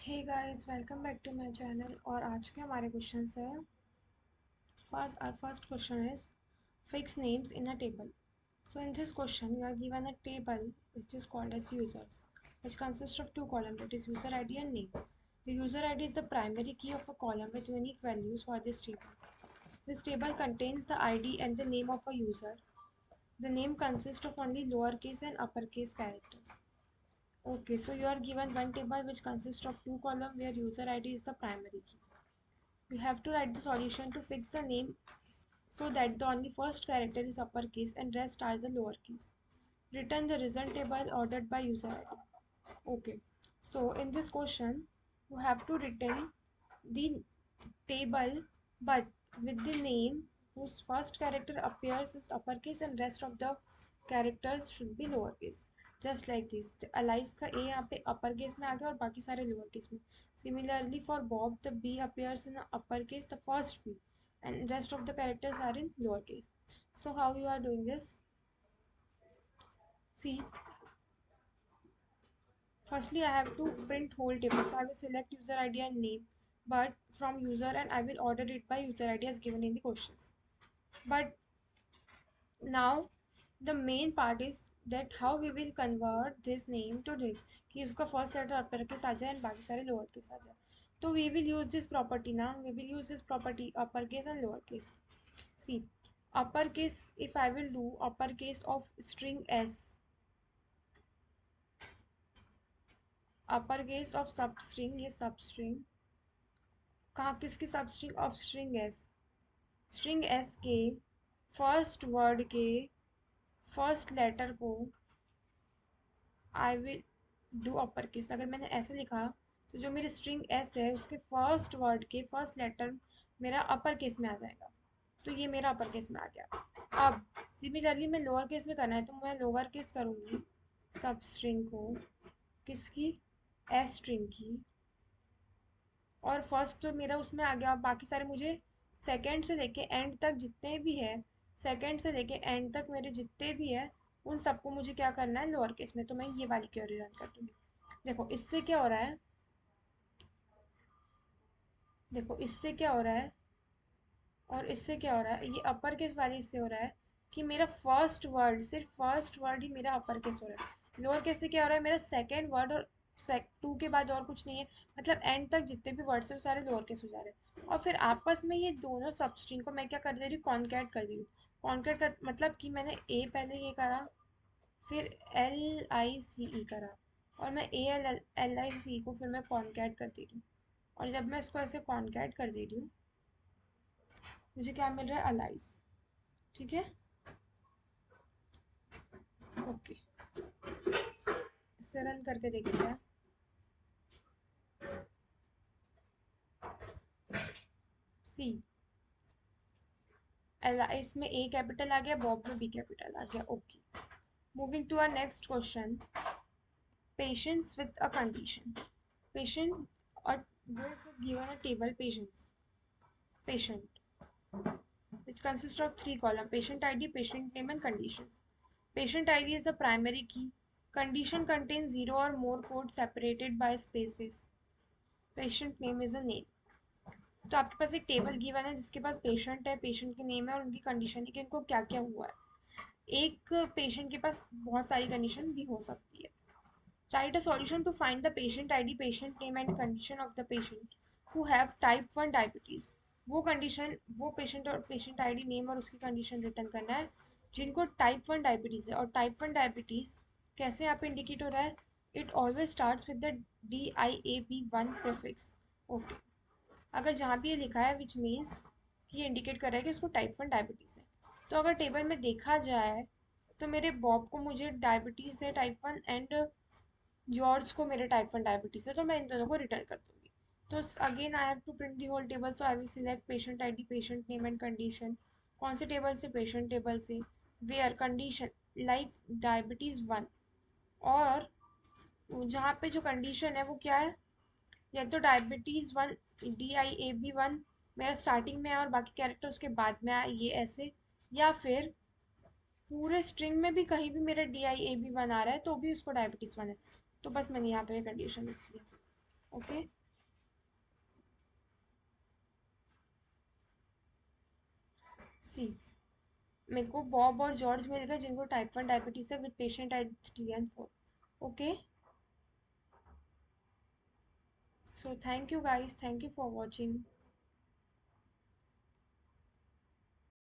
Hey guys, welcome back to my channel. और आज के हमारे क्वेश्चंस है। First question is fix names in a table. So in this question you are given a table which is called as users, which consists of two columns, that is user ID and name. The user ID is the primary key of a column with unique values for this table. This table contains the ID and the name of a user. The name consists of only lowercase and uppercase characters. Okay, so you are given one table which consists of two columns where user ID is the primary key. You have to write the solution to fix the name so that the only first character is uppercase and rest are the lowercase. Return the result table ordered by user ID. Okay, so in this question, you have to return the table but with the name whose first character appears is uppercase and rest of the characters should be lowercase. Just like this, Alice का ए यहाँ पे upper case में आ गया और बाकी सारे lower case में. Similarly for Bob, the B appears in the upper case, the first B, and rest of the characters are in lower case. So how you are doing this? See, firstly I have to print whole table. So I will select user ID and name, but from user, and I will order it by user ID as given in the questions. But now the main part is that how we will convert this name to this, कि उसका first letter upper case आ जाए and बाकी सारे lower case आ जाए. तो we will use this property now. We will use this property upper case and lower case. See, upper case, if I will do upper case of string s, upper case of substring, ये substring कहाँ किसकी substring of string s, string s के first word के first letter को I will do upper case. अगर मैंने ऐसे लिखा तो जो मेरी स्ट्रिंग एस है उसके फर्स्ट वर्ड के फर्स्ट लेटर मेरा अपर केस में आ जाएगा. तो ये मेरा अपर केस में आ गया. अब सिमिलरली मैं लोअर केस में करना है तो मैं लोअर केस करूँगी सब स्ट्रिंग को, किसकी, एस स्ट्रिंग की, और फर्स्ट तो मेरा उसमें आ गया. बाकी सारे मुझे सेकेंड से लेके एंड तक जितने भी है, सेकेंड से लेके एंड तक मेरे जितने भी है उन सबको मुझे क्या करना है लोअर केस में. तो मैं ये वाली क्वेरी रन कर दूंगी. देखो इससे क्या हो रहा है, देखो इससे क्या हो रहा है और इससे क्या हो रहा है. ये अपर केस वाली इससे हो रहा है कि मेरा फर्स्ट वर्ड, सिर्फ फर्स्ट वर्ड ही मेरा अपर केस हो रहा है. लोअर केस से क्या हो रहा है, मेरा सेकेंड वर्ड और टू के बाद और कुछ नहीं है, मतलब एंड तक जितने भी वर्ड्स है वो सारे लोअर केस हो जा रहे हैं. और फिर आपस में ये दोनों सबस्ट्रिंग को मैं क्या कर दे रही हूँ, कॉन्कैट कर दे रही हूँ. कॉन्कैट कर मतलब कि मैंने ए पहले ये करा, फिर एल आई सी ई करा, और मैं ए एल आई सी को फिर मैं कॉन्कैट कर दे रही हूँ. और जब मैं इसको ऐसे कॉन्कैट कर दे रही हूँ मुझे क्या मिल रहा है, अलाइज. ठीक है, ओके. इससे रन करके देखते हैं. सी, एलाइज में ए कैपिटल आ गया, बॉब में बी कैपिटल आ गया. Okay, moving to our next question. Patients with a condition. Patient, और there is given a table patients, patient, which consists of three columns: patient ID, patient name, and conditions. Patient ID is the primary key. Condition contains zero or more codes separated by spaces. Patient name is a name. तो आपके पास एक table given है जिसके पास patient है, patient की name है और उनकी कंडीशन है कि उनको क्या क्या हुआ है. एक पेशेंट के पास बहुत सारी कंडीशन भी हो सकती है. Write a solution to find the patient ID, patient name and condition of the patient who have type 1 diabetes. वो कंडीशन, वो पेशेंट और पेशेंट आईडी नेम और उसकी कंडीशन रिटर्न करना है जिनको टाइप 1 डायबिटीज है. और टाइप 1 डायबिटीज कैसे यहाँ पे इंडिकेट हो रहा है, it always starts with the DIAB1 prefix. Okay, अगर जहाँ भी ये लिखा है विच मीन्स ये इंडिकेट कर रहा है कि उसको टाइप 1 डायबिटीज़ है. तो अगर टेबल में देखा जाए तो मेरे बॉब को मुझे डायबिटीज़ है टाइप 1 एंड जॉर्ज को मेरे टाइप 1 डायबिटीज़ है, तो मैं इन दोनों को रिटर्न कर दूंगी. तो again I have to print the whole table. So I will select patient ID, patient name and condition. कौन से टेबल से, पेशेंट टेबल से. वेयर कंडीशन लाइक डायबिटीज़ 1, और जहाँ पे जो कंडीशन है वो क्या है, या तो डायबिटीज़ 1, DIAB1 मेरा स्टार्टिंग में है और बाकी कैरेक्टर उसके बाद में आए, ये ऐसे. या फिर पूरे स्ट्रिंग में भी कहीं भी मेरा DIAB1 आ रहा है तो भी उसको डायबिटीज़ 1 है. तो बस मैंने यहाँ पे कंडीशन लिख दी. ओके। सी, मेरे को बॉब और जॉर्ज मिल गए जिनको टाइप 1 डायबिटीज है with patient at 3 and 4। Okay, so thank you guys, thank you for watching.